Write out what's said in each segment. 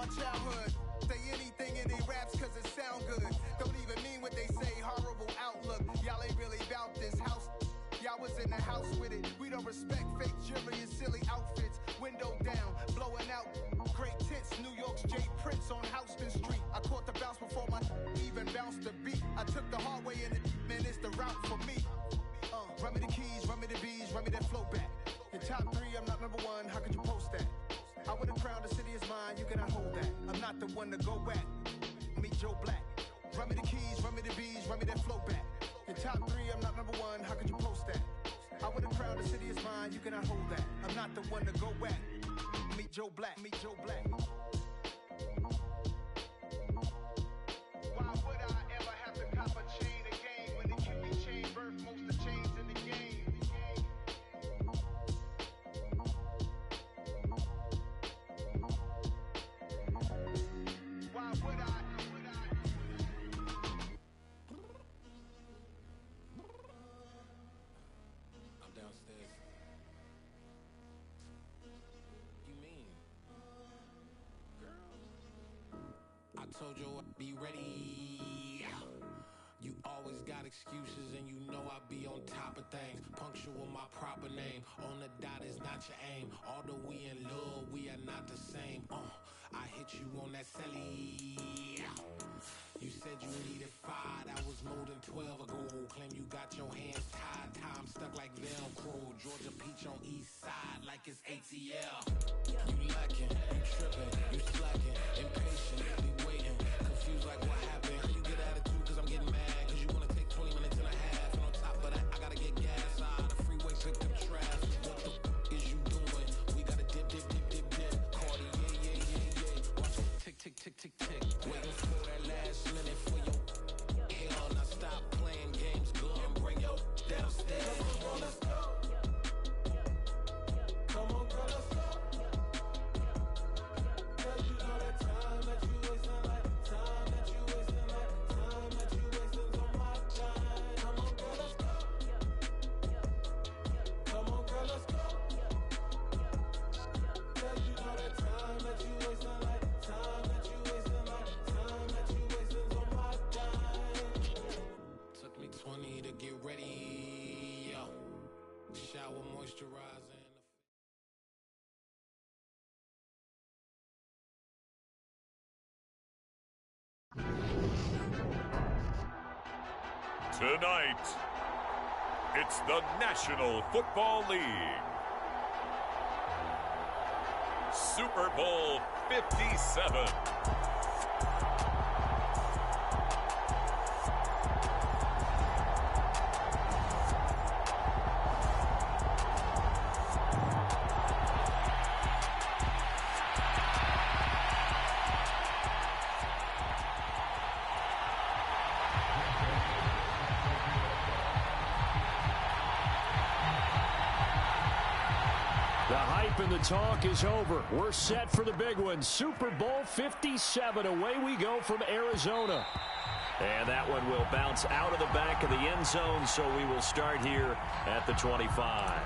my childhood. Say anything in they raps cause it sound good. Don't even mean what they say, horrible outlook. Y'all ain't really about this house. Y'all was in the house with it. We don't respect fake jewelry and silly outfits. Window down, blowing out. Great tits, New York's J. Prince on Houston Street. I caught the bounce before my even bounced the beat. I took the hard way in it, man, it's the route for me. Run me the keys, run me the bees, run me that flow back. Your top three, I'm not number one, how could you post that? I would've crowned the city is mine, you cannot hold that. I'm not the one to go back. Meet Joe Black. Run me the keys, run me the bees, run me that flow back. Your top three, I'm not number one, how could you post that? I would've crowned the city is mine, you cannot hold that. I'm not the one to go back. Meet Joe Black, meet Joe Black. Why would I ever have to cop a chain again when the Cuban chain birth most of the chains in the game? Why would I? I'm downstairs. You mean? Girl, I told you I'd be ready. You always got excuses and you know I be on top of things. Punctual my proper name. On the dot is not your aim. Although we in love, we are not the same. I hit you on that celly. You said you needed 5, that was more than 12 ago. Claim you got your hands tied, time stuck like Velcro. Georgia Peach on east side like it's ATL. You lacking, you tripping, you slacking, impatient, we waiting, confused like what happened. You get attitude cause I'm getting mad, cause you wanna take 20 minutes and a half. And on top of that, I gotta get gas out the freeway, picked up trash. What the is you doing? We gotta dip, dip, dip, dip, dip. Cardi, yeah. Watch it tick, tick, tick, tick, tick. Waiting for that last minute for your hell. Now stop playing games, go and bring your downstairs. Come on, let's go. Come on, girl, let's go. Cause you know that time that you wasting, like time that you wasting, like time that you wasting on my time. Come on, girl, let's go. Come on, girl, let's go. Cause you know that time that you wasting, like time that you wasting, like time that you wasting on my time. Took me 20 to get ready. Yo. Shower moisturizing. Tonight, it's the National Football League. Super Bowl 57. The hype and the talk is over. We're set for the big one. Super Bowl 57. Away we go from Arizona. And that one will bounce out of the back of the end zone, so we will start here at the 25.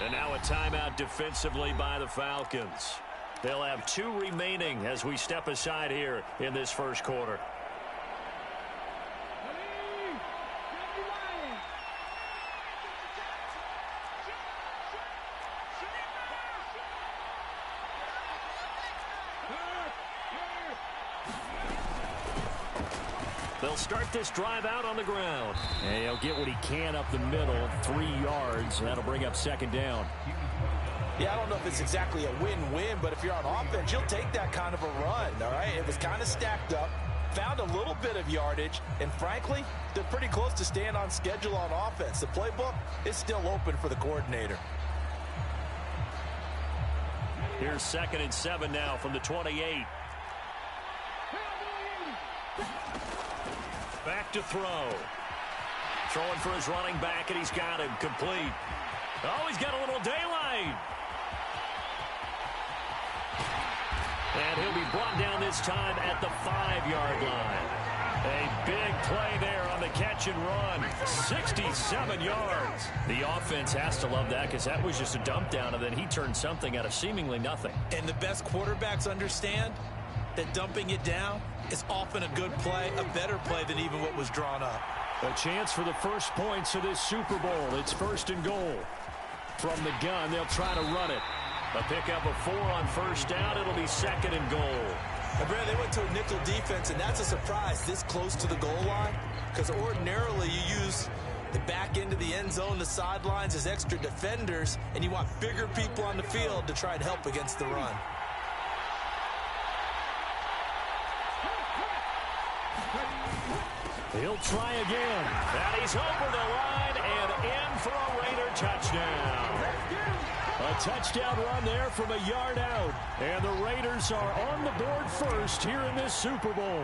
And now a timeout defensively by the Falcons. They'll have 2 remaining as we step aside here in this first quarter. They'll start this drive out on the ground. And he'll get what he can up the middle, 3 yards. That'll bring up second down. Yeah, I don't know if it's exactly a win-win, but if you're on offense, you'll take that kind of a run, all right? It was kind of stacked up, found a little bit of yardage, and frankly, they're pretty close to staying on schedule on offense. The playbook is still open for the coordinator. Here's 2nd and 7 now from the 28. Back to throw. Throwing for his running back, and he's got him complete. Oh, he's got a little daylight. And he'll be brought down this time at the 5-yard line. A big play there on the catch and run. 67 yards. The offense has to love that because that was just a dump down, and then he turned something out of seemingly nothing. And the best quarterbacks understand that dumping it down is often a good play, a better play than even what was drawn up. A chance for the first points of this Super Bowl. It's 1st and goal. From the gun, they'll try to run it. A pickup of 4 on 1st down. It'll be 2nd and goal. And Brad, they went to a nickel defense, and that's a surprise this close to the goal line, because ordinarily you use the back end of the end zone, the sidelines as extra defenders, and you want bigger people on the field to try and help against the run. He'll try again. And he's over the line and in for a Raider touchdown. A touchdown run there from a yard out. And the Raiders are on the board first here in this Super Bowl.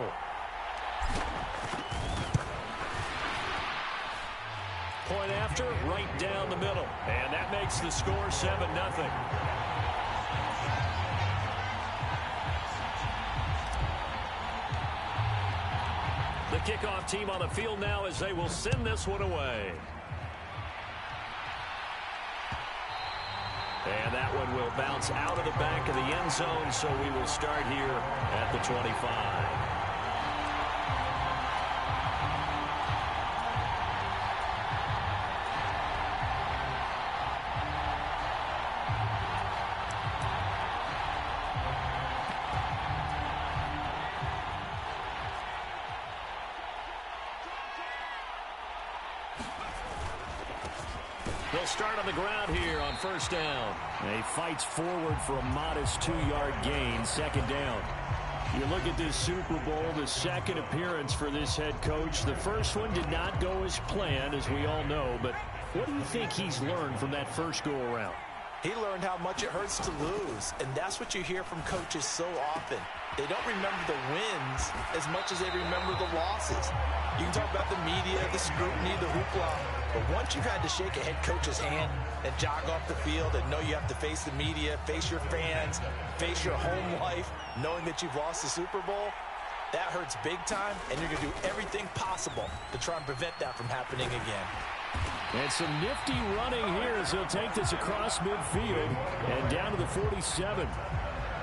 Point after, right down the middle. And that makes the score 7-0. The kickoff team on the field now as they will send this one away. And that one will bounce out of the back of the end zone, so we will start here at the 25. They'll start on the ground here on 1st down. He fights forward for a modest 2-yard gain, 2nd down. You look at this Super Bowl, the second appearance for this head coach. The first one did not go as planned, as we all know. But what do you think he's learned from that first go-around? He learned how much it hurts to lose, and that's what you hear from coaches so often. They don't remember the wins as much as they remember the losses. You can talk about the media, the scrutiny, the hoopla, but once you've had to shake a head coach's hand and jog off the field and know you have to face the media, face your fans, face your home life, knowing that you've lost the Super Bowl, that hurts big time, and you're going to do everything possible to try and prevent that from happening again. And some nifty running here as he'll take this across midfield and down to the 47.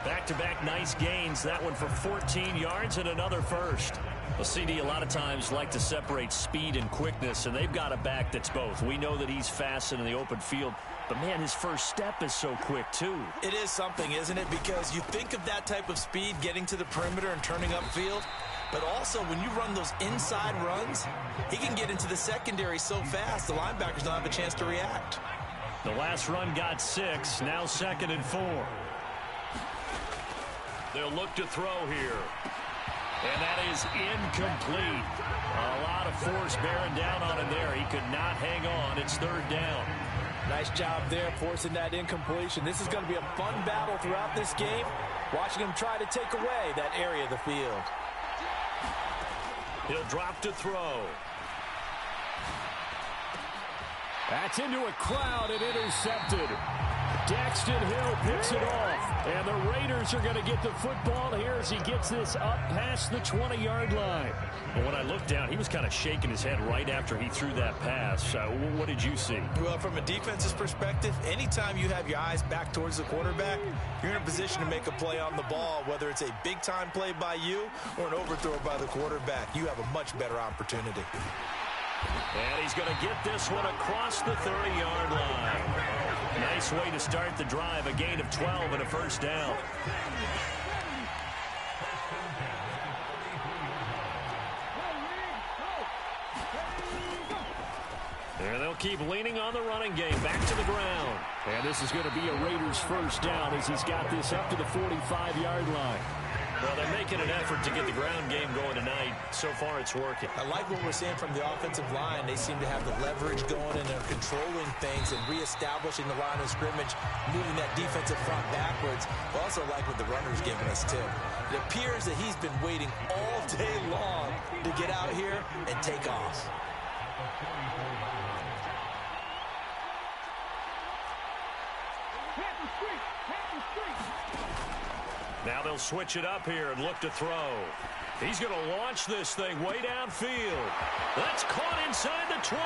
Back-to-back nice gains. That one for 14 yards and another first. Well, CD, a lot of times like to separate speed and quickness, and they've got a back that's both. We know that he's fast and in the open field, but, man, his first step is so quick, too. It is something, isn't it? Because you think of that type of speed getting to the perimeter and turning upfield, but also when you run those inside runs, he can get into the secondary so fast the linebackers don't have a chance to react. The last run got 6, now 2nd and 4. They'll look to throw here. And that is incomplete. A lot of force bearing down on him there. He could not hang on. It's 3rd down. Nice job there forcing that incompletion. This is going to be a fun battle throughout this game, watching him try to take away that area of the field. He'll drop to throw. That's into a crowd and intercepted. Daxton Hill picks it off. And the Raiders are going to get the football here as he gets this up past the 20-yard line. Well, when I looked down, he was kind of shaking his head right after he threw that pass. What did you see? Well, from a defense's perspective, anytime you have your eyes back towards the quarterback, you're in a position to make a play on the ball, whether it's a big-time play by you or an overthrow by the quarterback. You have a much better opportunity. And he's going to get this one across the 30-yard line. Nice way to start the drive, a gain of 12 and a 1st down. And they'll keep leaning on the running game, back to the ground. And this is going to be a Raiders 1st down as he's got this up to the 45-yard line. Well, they're making an effort to get the ground game going tonight. So far, it's working. I like what we're seeing from the offensive line. They seem to have the leverage going, and they're controlling things and reestablishing the line of scrimmage, moving that defensive front backwards. I also like what the runner's giving us, too. It appears that he's been waiting all day long to get out here and take off. Now they'll switch it up here and look to throw. He's going to launch this thing way downfield. That's caught inside the 20.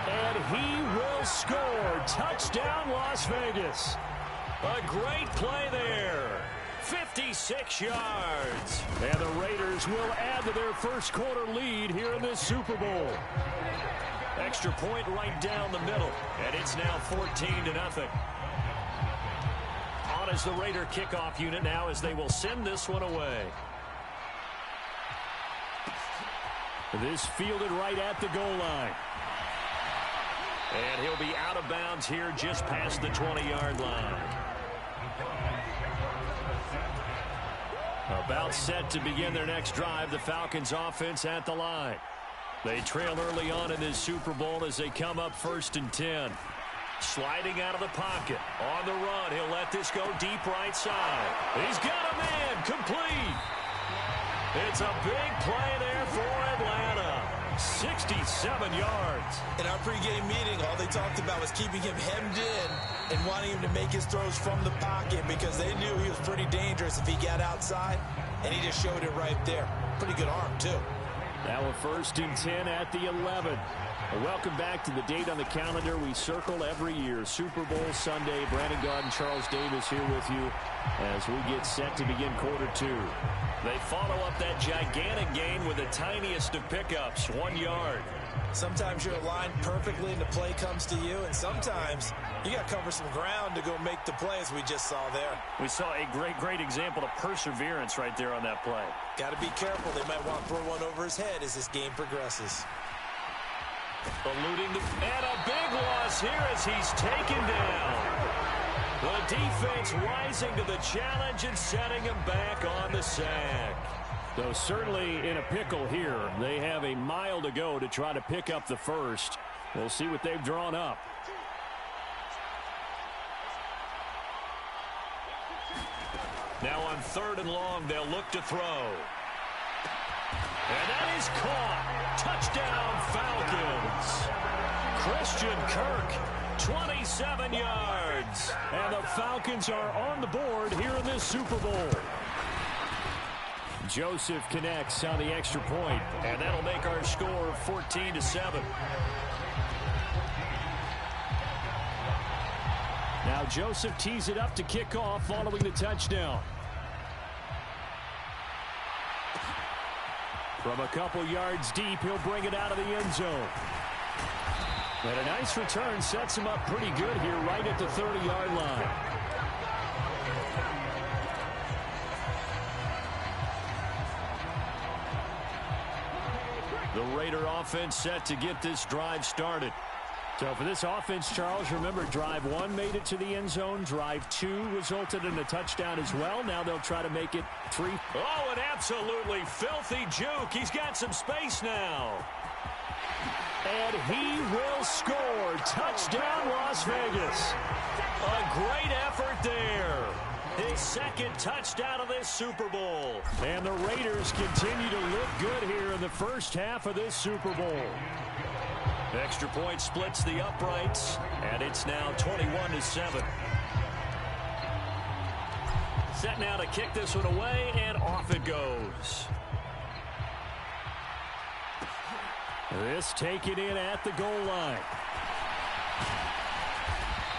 And he will score. Touchdown, Las Vegas. A great play there. 56 yards. And the Raiders will add to their first quarter lead here in this Super Bowl. Extra point right down the middle. And it's now 14-0. On as the Raider kickoff unit now as they will send this one away. This fielded right at the goal line. And he'll be out of bounds here just past the 20-yard line. About set to begin their next drive, the Falcons offense at the line. They trail early on in this Super Bowl as they come up 1st and 10. Sliding out of the pocket. On the run, he'll let this go deep right side. He's got a man, complete. It's a big play there for Atlanta. 67 yards. In our pregame meeting, all they talked about was keeping him hemmed in and wanting him to make his throws from the pocket because they knew he was pretty dangerous if he got outside, and he just showed it right there. Pretty good arm, too. Now a 1st and 10 at the 11. Welcome back to the date on the calendar we circle every year. Super Bowl Sunday. Brandon Gaudin, Charles Davis here with you as we get set to begin quarter 2. They follow up that gigantic gain with the tiniest of pickups, 1 yard. Sometimes you're aligned perfectly and the play comes to you, and sometimes you got to cover some ground to go make the play, as we just saw there. We saw a great example of perseverance right there on that play. Got to be careful. They might want to throw one over his head as this game progresses. Eluding and a big loss here as he's taken down. The defense rising to the challenge and setting him back on the sack. Though certainly in a pickle here. They have a mile to go to try to pick up the first. We'll see what they've drawn up. Now on 3rd and long, they'll look to throw. And that is caught. Touchdown, Falcons. Christian Kirk, 27 yards. And the Falcons are on the board here in this Super Bowl. Joseph connects on the extra point, and that'll make our score 14-7. Now Joseph tees it up to kick off following the touchdown. From a couple yards deep, he'll bring it out of the end zone. And a nice return sets him up pretty good here right at the 30-yard line. The Raider offense set to get this drive started. So for this offense, Charles, remember, drive 1 made it to the end zone. Drive 2 resulted in a touchdown as well. Now they'll try to make it 3. Oh, an absolutely filthy juke. He's got some space now. And he will score. Touchdown, Las Vegas. A great effort there. His 2nd touchdown of this Super Bowl. And the Raiders continue to look good here in the first half of this Super Bowl. Extra point splits the uprights, and it's now 21-7. Set now to kick this one away, and off it goes. This taken in at the goal line.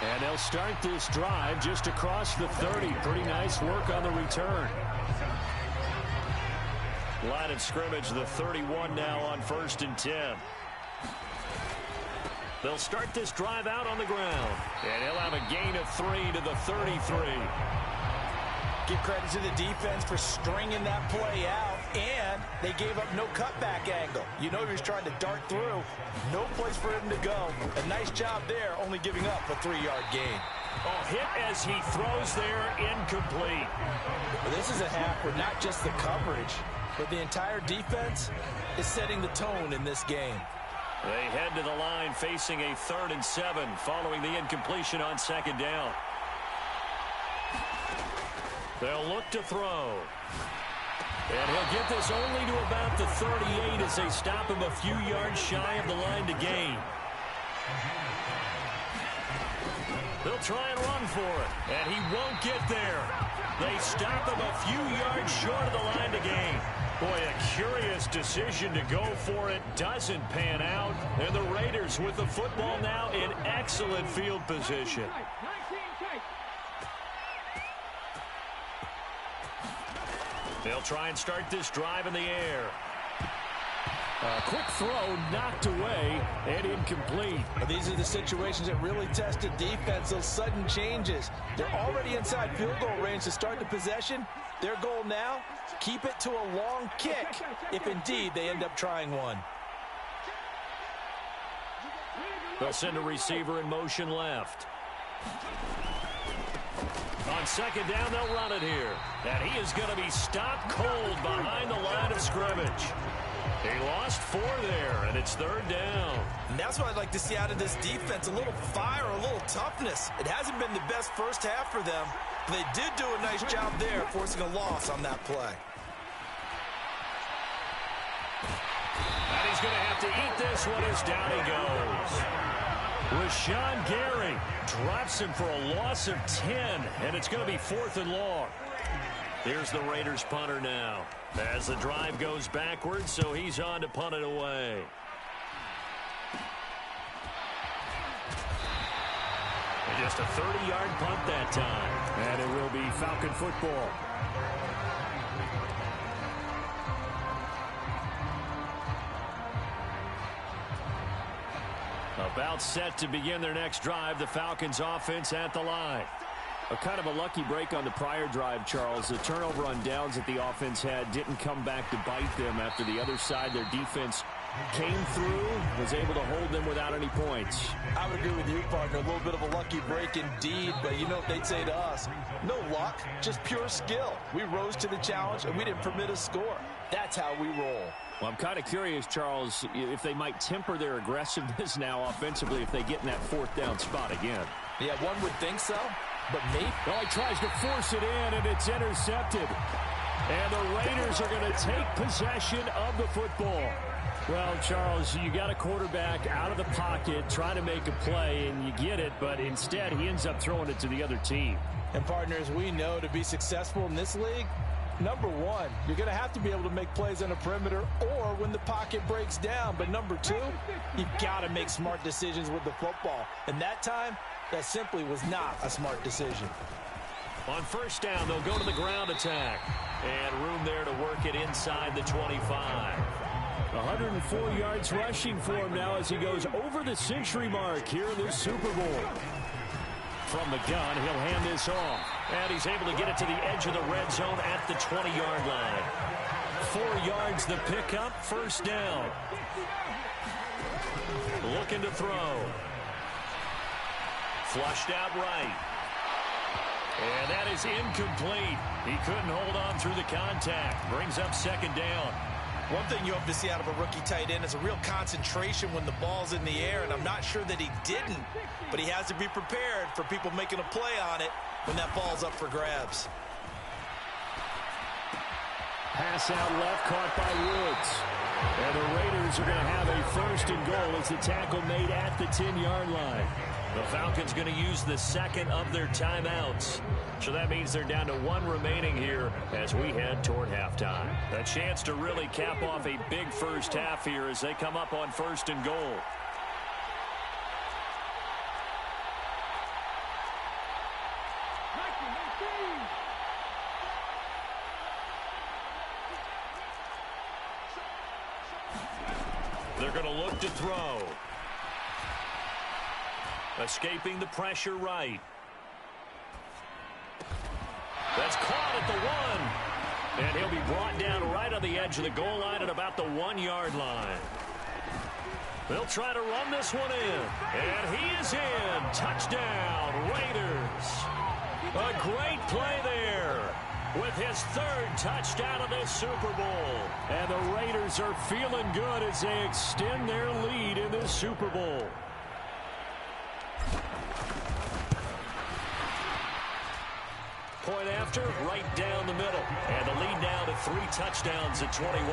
And they'll start this drive just across the 30. Pretty nice work on the return. Line of scrimmage, the 31 now on 1st and 10. They'll start this drive out on the ground. And he'll have a gain of 3 to the 33. Give credit to the defense for stringing that play out, and they gave up no cutback angle. You know he was trying to dart through. No place for him to go. A nice job there, only giving up a 3-yard gain. Oh, hit as he throws there, incomplete. Well, this is a half where not just the coverage, but the entire defense is setting the tone in this game. They head to the line facing a 3rd and 7 following the incompletion on 2nd down. They'll look to throw. And he'll get this only to about the 38 as they stop him a few yards shy of the line to gain. They'll try and run for it, and he won't get there. They stop him a few yards short of the line to gain. Boy, a curious decision to go for it. Doesn't pan out. And the Raiders with the football now in excellent field position. They'll try and start this drive in the air. A quick throw knocked away and incomplete. These are the situations that really test a defense, those sudden changes. They're already inside field goal range to start the possession. Their goal now, keep it to a long kick if indeed they end up trying one. They'll send a receiver in motion left. On second down, they'll run it here. And he is going to be stopped cold behind the line of scrimmage. He lost 4 there, and it's third down. And that's what I'd like to see out of this defense, a little fire, a little toughness. It hasn't been the best first half for them, but they did do a nice job there, forcing a loss on that play. And he's going to have to eat this one as down he goes. Rashawn Gary drops him for a loss of 10, and it's going to be 4th and long. Here's the Raiders punter now as the drive goes backwards, so he's on to punt it away. And just a 30-yard punt that time. And it will be Falcon football. About set to begin their next drive, the Falcons offense at the line. A kind of a lucky break on the prior drive, Charles. The turnover on downs that the offense had didn't come back to bite them after the other side. Their defense came through, was able to hold them without any points. I would agree with you, partner. A little bit of a lucky break indeed, but you know what they'd say to us? No luck, just pure skill. We rose to the challenge, and we didn't permit a score. That's how we roll. Well, I'm kind of curious, Charles, if they might temper their aggressiveness now offensively if they get in that 4th down spot again. Yeah, one would think so, but me? Well, he tries to force it in, and it's intercepted. And the Raiders are going to take possession of the football. Well, Charles, you got a quarterback out of the pocket trying to make a play, and you get it, but instead he ends up throwing it to the other team. And, partners, we know to be successful in this league, number one, you're going to have to be able to make plays on the perimeter or when the pocket breaks down. But number two, you've got to make smart decisions with the football. And that time, that simply was not a smart decision. On first down, they'll go to the ground attack. And room there to work it inside the 25. 104 yards rushing for him now as he goes over the century mark here in this Super Bowl. From the gun, he'll hand this off. And he's able to get it to the edge of the red zone at the 20-yard line. 4 yards the pickup, first down. Looking to throw. Flushed out right. And that is incomplete. He couldn't hold on through the contact. Brings up second down. One thing you hope to see out of a rookie tight end is a real concentration when the ball's in the air, and I'm not sure that he didn't, but he has to be prepared for people making a play on it when that ball's up for grabs. Pass out left, caught by Woods. And the Raiders are going to have a first and goal as the tackle made at the 10-yard line. The Falcons going to use the second of their timeouts. So that means they're down to 1 remaining here as we head toward halftime. A chance to really cap off a big first half here as they come up on first and goal. They're going to look to throw. Escaping the pressure right. That's caught at the 1. And he'll be brought down right on the edge of the goal line at about the 1-yard line. They'll try to run this one in. And he is in. Touchdown, Raiders. A great play there with his 3rd touchdown of this Super Bowl. And the Raiders are feeling good as they extend their lead in this Super Bowl. Point after after, right down the middle. And the lead now to 3 touchdowns at 21.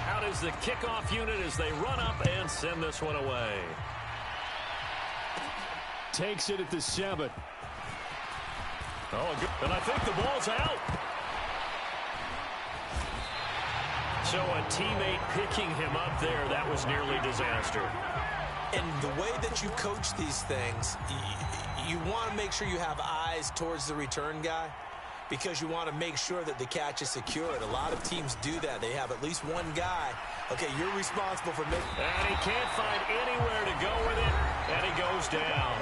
Out is the kickoff unit as they run up and send this one away. Takes it at the 7. Oh, good. And I think the ball's out. So a teammate picking him up there, that was nearly disaster. And the way that you coach these things, you want to make sure you have eyes towards the return guy because you want to make sure that the catch is secured. A lot of teams do that. They have at least one guy. Okay, you're responsible for making... And he can't find anywhere to go with it, and he goes down.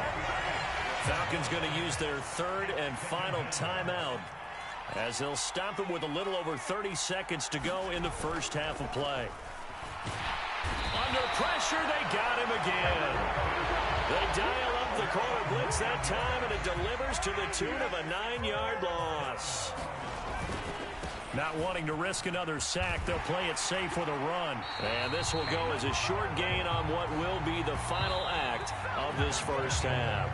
Falcons going to use their 3rd and final timeout as they'll stop him with a little over 30 seconds to go in the first half of play. Under pressure, they got him again. They dial up the corner blitz that time, and it delivers to the tune of a 9-yard loss. Not wanting to risk another sack, they'll play it safe with a run. And this will go as a short gain on what will be the final act of this first half.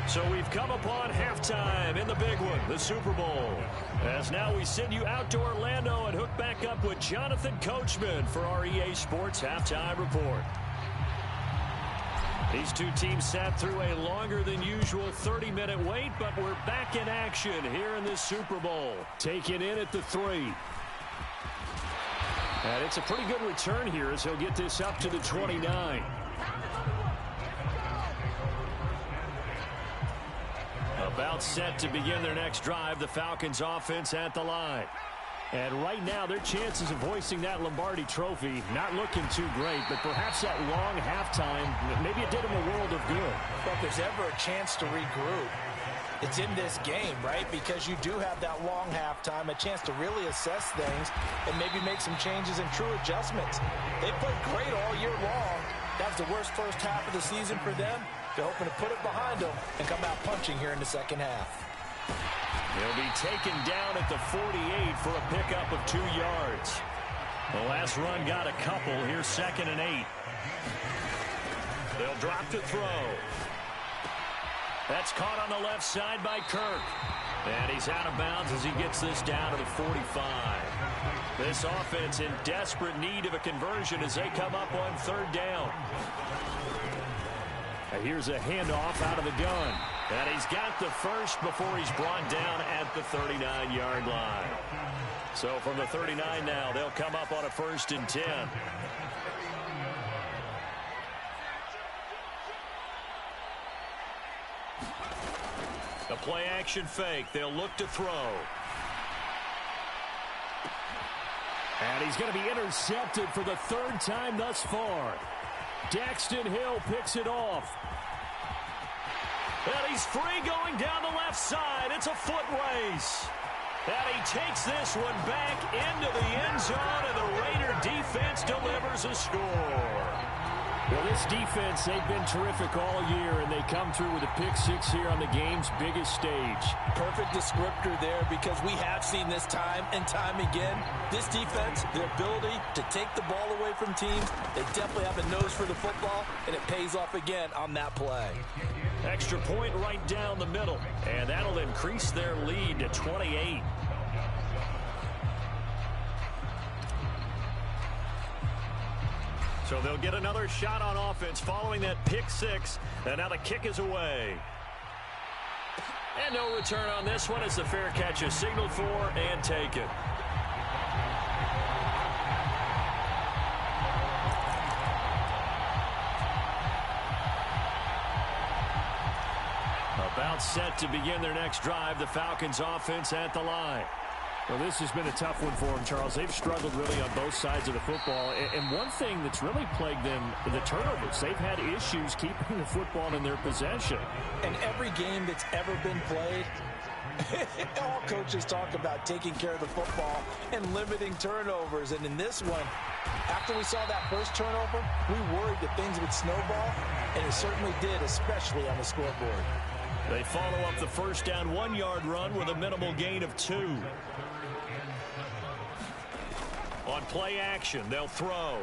So we've come upon halftime in the big one, the Super Bowl. As now we send you out to Orlando and hook back up with Jonathan Coachman for our EA Sports Halftime Report. These two teams sat through a longer than usual 30-minute wait, but we're back in action here in this Super Bowl. Taken in at the 3. And it's a pretty good return here as he'll get this up to the 29. About set to begin their next drive, the Falcons offense at the line. And right now, their chances of hoisting that Lombardi trophy not looking too great, but perhaps that long halftime, maybe it did them a world of good. But if there's ever a chance to regroup, it's in this game, right? Because you do have that long halftime, a chance to really assess things and maybe make some changes and true adjustments. They played great all year long. That was the worst first half of the season for them. They're hoping to put it behind them and come out punching here in the second half. He'll be taken down at the 48 for a pickup of 2 yards. The last run got a couple. Here's 2nd and 8. They'll drop to throw. That's caught on the left side by Kirk. And he's out of bounds as he gets this down to the 45. This offense in desperate need of a conversion as they come up on 3rd down. And here's a handoff out of the gun. And he's got the first before he's brought down at the 39-yard line. So from the 39 now, they'll come up on a 1st and 10. The play action fake. They'll look to throw. And he's going to be intercepted for the 3rd time thus far. Daxton Hill picks it off. And he's free going down the left side. It's a foot race. And he takes this one back into the end zone, and the Raider defense delivers a score. Well, this defense, they've been terrific all year, and they come through with a pick-6 here on the game's biggest stage. Perfect descriptor there because we have seen this time and time again. This defense, their ability to take the ball away from teams, they definitely have a nose for the football, and it pays off again on that play. Extra point right down the middle, and that'll increase their lead to 28. So they'll get another shot on offense following that pick-6, and now the kick is away. And no return on this one as the fair catch is signaled for and taken. About set to begin their next drive, the Falcons offense at the line. Well, this has been a tough one for them, Charles. They've struggled really on both sides of the football. And one thing that's really plagued them, the turnovers. They've had issues keeping the football in their possession. And every game that's ever been played, all coaches talk about taking care of the football and limiting turnovers. And in this one, after we saw that first turnover, we worried that things would snowball, and it certainly did, especially on the scoreboard. They follow up the first down 1-yard run with a minimal gain of 2. On play action, they'll throw.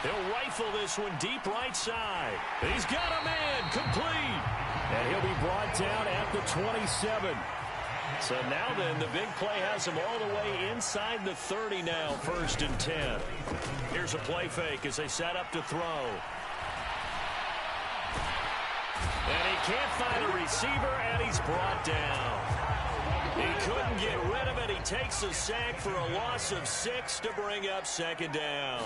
He'll rifle this one deep right side. He's got a man, complete. And he'll be brought down at the 27. So now then, the big play has him all the way inside the 30 now, 1st and 10. Here's a play fake as they set up to throw. And he can't find a receiver, and he's brought down. He couldn't get rid of it. He takes a sack for a loss of 6 to bring up 2nd down.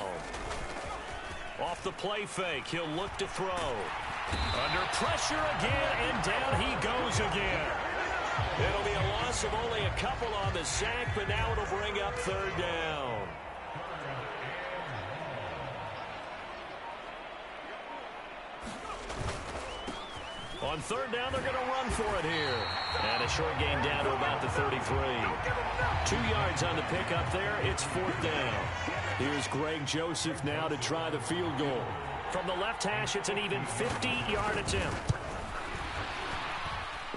Off the play fake, he'll look to throw. Under pressure again, and down he goes again. It'll be a loss of only a couple on the sack, but now it'll bring up 3rd down. On 3rd down, they're going to run for it here. And a short gain down to about the 33. 2 yards on the pickup there. It's 4th down. Here's Greg Joseph now to try the field goal. From the left hash, it's an even 50-yard attempt.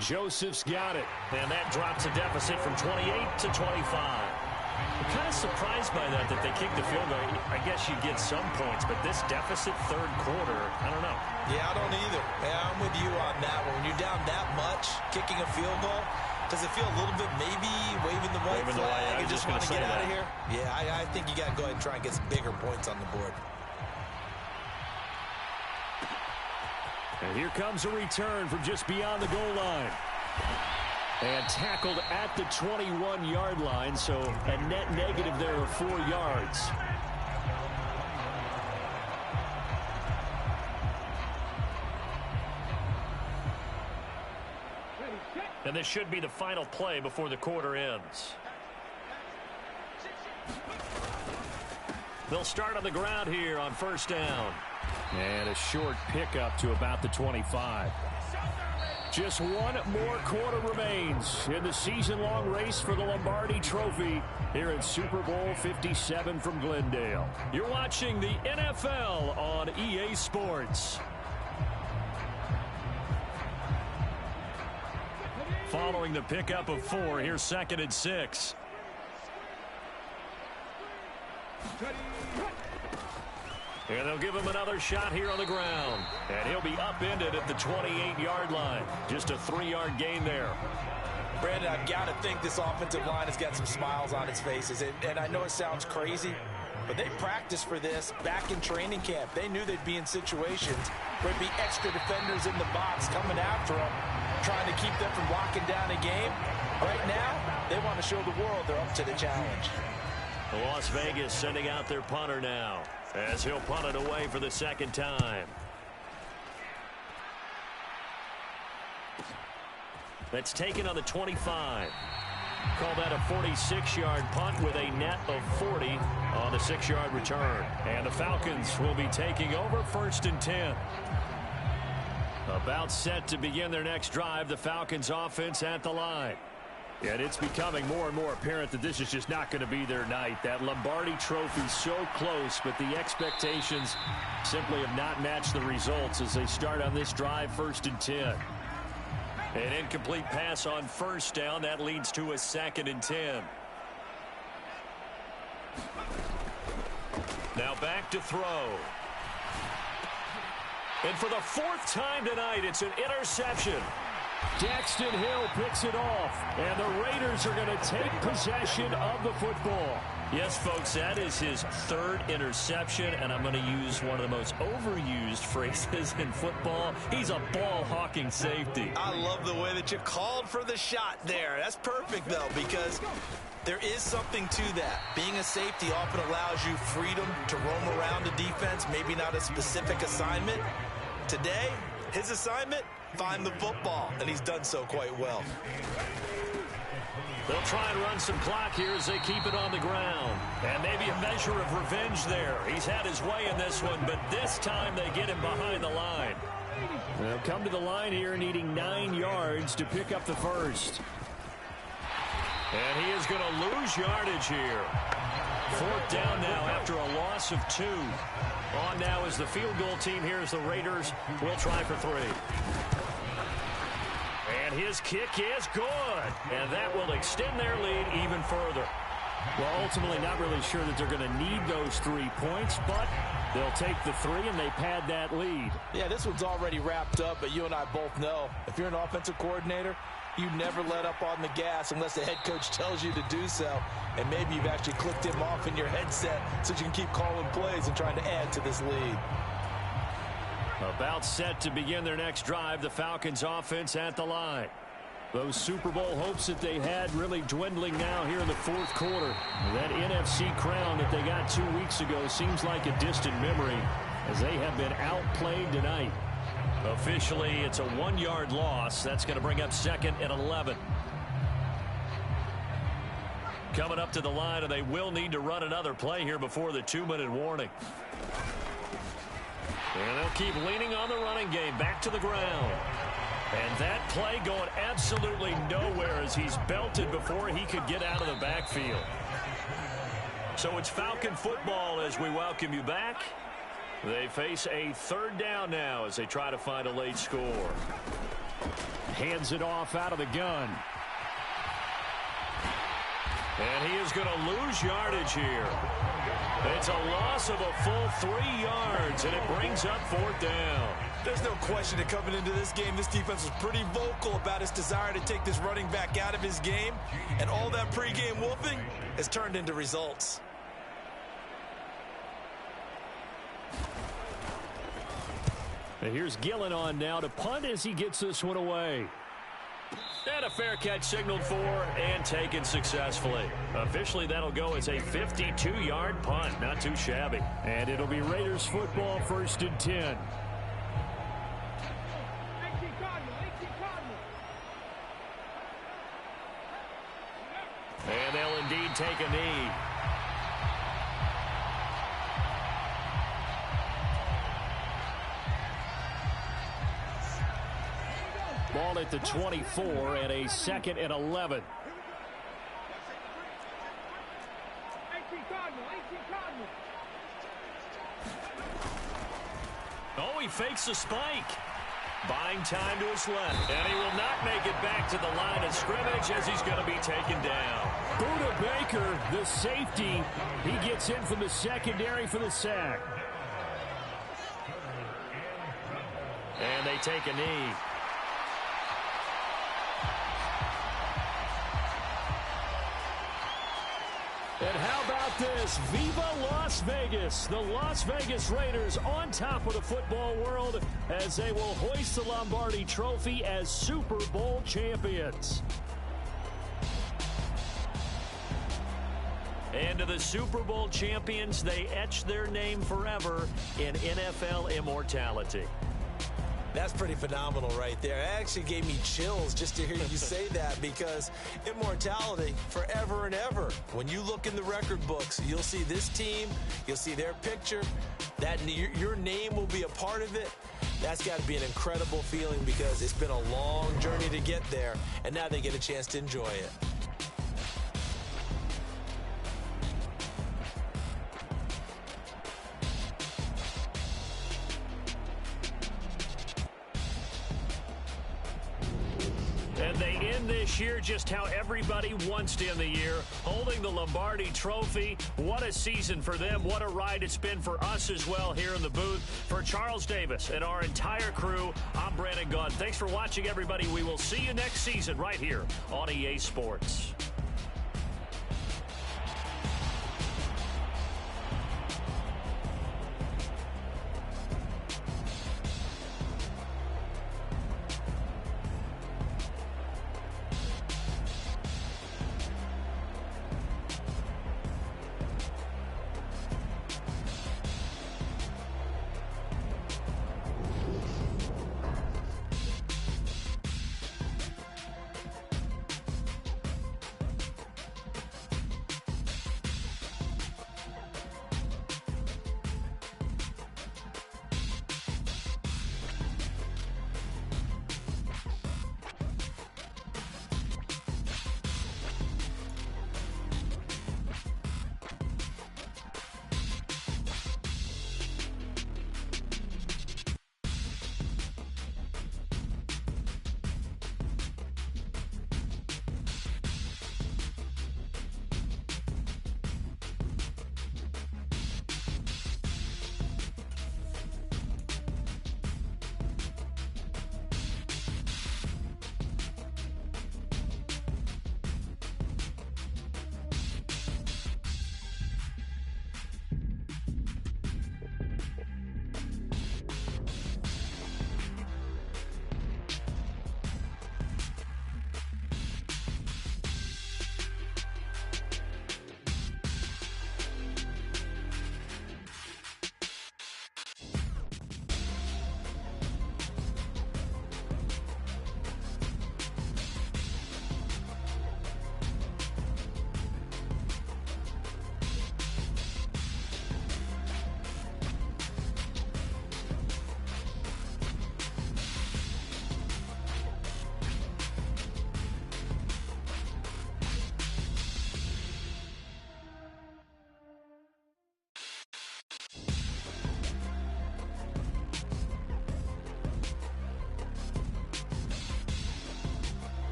Joseph's got it. And that drops a deficit from 28 to 25. I'm kind of surprised by that they kicked the field goal. I guess you get some points, but this deficit 3rd quarter, I don't know. Yeah, I don't either. Yeah, I'm with you on that one. When you're down that much, kicking a field goal, does it feel a little bit maybe waving the white flag and just want to get out of here? Yeah, I think you got to go ahead and try and get some bigger points on the board. And here comes a return from just beyond the goal line. And tackled at the 21-yard line, so a net negative there of 4 yards. And this should be the final play before the quarter ends. They'll start on the ground here on 1st down. And a short pickup to about the 25. Just one more quarter remains in the season-long race for the Lombardi Trophy here at Super Bowl 57 from Glendale. You're watching the NFL on EA Sports. Following the pickup of 4, here's 2nd and 6. And they'll give him another shot here on the ground. And he'll be upended at the 28-yard line. Just a 3-yard gain there. Brandon, I've got to think this offensive line has got some smiles on its faces. And I know it sounds crazy, but they practiced for this back in training camp. They knew they'd be in situations where there'd be extra defenders in the box coming after them, trying to keep them from locking down a game. Right now, they want to show the world they're up to the challenge. Las Vegas sending out their punter now, as he'll punt it away for the 2nd time. That's taken on the 25. Call that a 46-yard punt with a net of 40 on the 6-yard return. And the Falcons will be taking over 1st and 10. About set to begin their next drive, the Falcons offense at the line. And it's becoming more and more apparent that this is just not going to be their night. That Lombardi Trophy so close, but the expectations simply have not matched the results as they start on this drive, 1st and 10. An incomplete pass on 1st down. That leads to a 2nd and 10. Now back to throw. And for the 4th time tonight, it's an interception. Daxton Hill picks it off, and the Raiders are going to take possession of the football. Yes, folks, that is his 3rd interception, and I'm going to use one of the most overused phrases in football. He's a ball-hawking safety. I love the way that you called for the shot there. That's perfect, though, because there is something to that. Being a safety often allows you freedom to roam around the defense, maybe not a specific assignment. Today, his assignment, find the football, and he's done so quite well. They'll try and run some clock here as they keep it on the ground. And maybe a measure of revenge there. He's had his way in this one, but this time they get him behind the line. They'll come to the line here needing 9 yards to pick up the 1st. And he is going to lose yardage here. 4th down now after a loss of 2. On now is the field goal team here as the Raiders will try for 3. And his kick is good. And that will extend their lead even further. Well, ultimately not really sure that they're going to need those 3 points, but they'll take the 3 and they pad that lead. Yeah, this one's already wrapped up, but you and I both know if you're an offensive coordinator, you never let up on the gas unless the head coach tells you to do so. And maybe you've actually clicked him off in your headset so you can keep calling plays and trying to add to this lead. About set to begin their next drive, the Falcons offense at the line. Those Super Bowl hopes that they had really dwindling now here in the fourth quarter. That NFC crown that they got 2 weeks ago seems like a distant memory as they have been outplayed tonight. Officially, it's a 1-yard loss. That's going to bring up 2nd and 11. Coming up to the line, and they will need to run another play here before the 2-minute warning. And they'll keep leaning on the running game back to the ground. And that play going absolutely nowhere as he's belted before he could get out of the backfield. So it's Falcon football as we welcome you back. They face a 3rd down now as they try to find a late score. Hands it off out of the gun. And he is going to lose yardage here. It's a loss of a full 3 yards, and it brings up 4th down. There's no question that coming into this game, this defense was pretty vocal about its desire to take this running back out of his game, and all that pregame wolfing has turned into results. And here's Gillen on now to punt as he gets this one away. And a fair catch signaled for and taken successfully. Officially, that'll go as a 52-yard punt. Not too shabby. And it'll be Raiders football, 1st and 10. And they'll indeed take a knee. Ball at the 24 and a 2nd and 11. Oh, he fakes the spike. Buying time to his left. And he will not make it back to the line of scrimmage as he's going to be taken down. Buda Baker, the safety, he gets in from the secondary for the sack. And they take a knee. And how about this? Viva Las Vegas! The Las Vegas Raiders on top of the football world as they will hoist the Lombardi Trophy as Super Bowl champions. And to the Super Bowl champions, they etch their name forever in NFL immortality. That's pretty phenomenal right there. It actually gave me chills just to hear you say that, because immortality forever and ever. When you look in the record books, you'll see this team, you'll see their picture, that your name will be a part of it. That's got to be an incredible feeling because it's been a long journey to get there, and now they get a chance to enjoy it. And they end this year just how everybody wants to end the year, holding the Lombardi Trophy. What a season for them. What a ride it's been for us as well here in the booth. For Charles Davis and our entire crew, I'm Brandon Gunn. Thanks for watching, everybody. We will see you next season right here on EA Sports.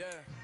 Yeah.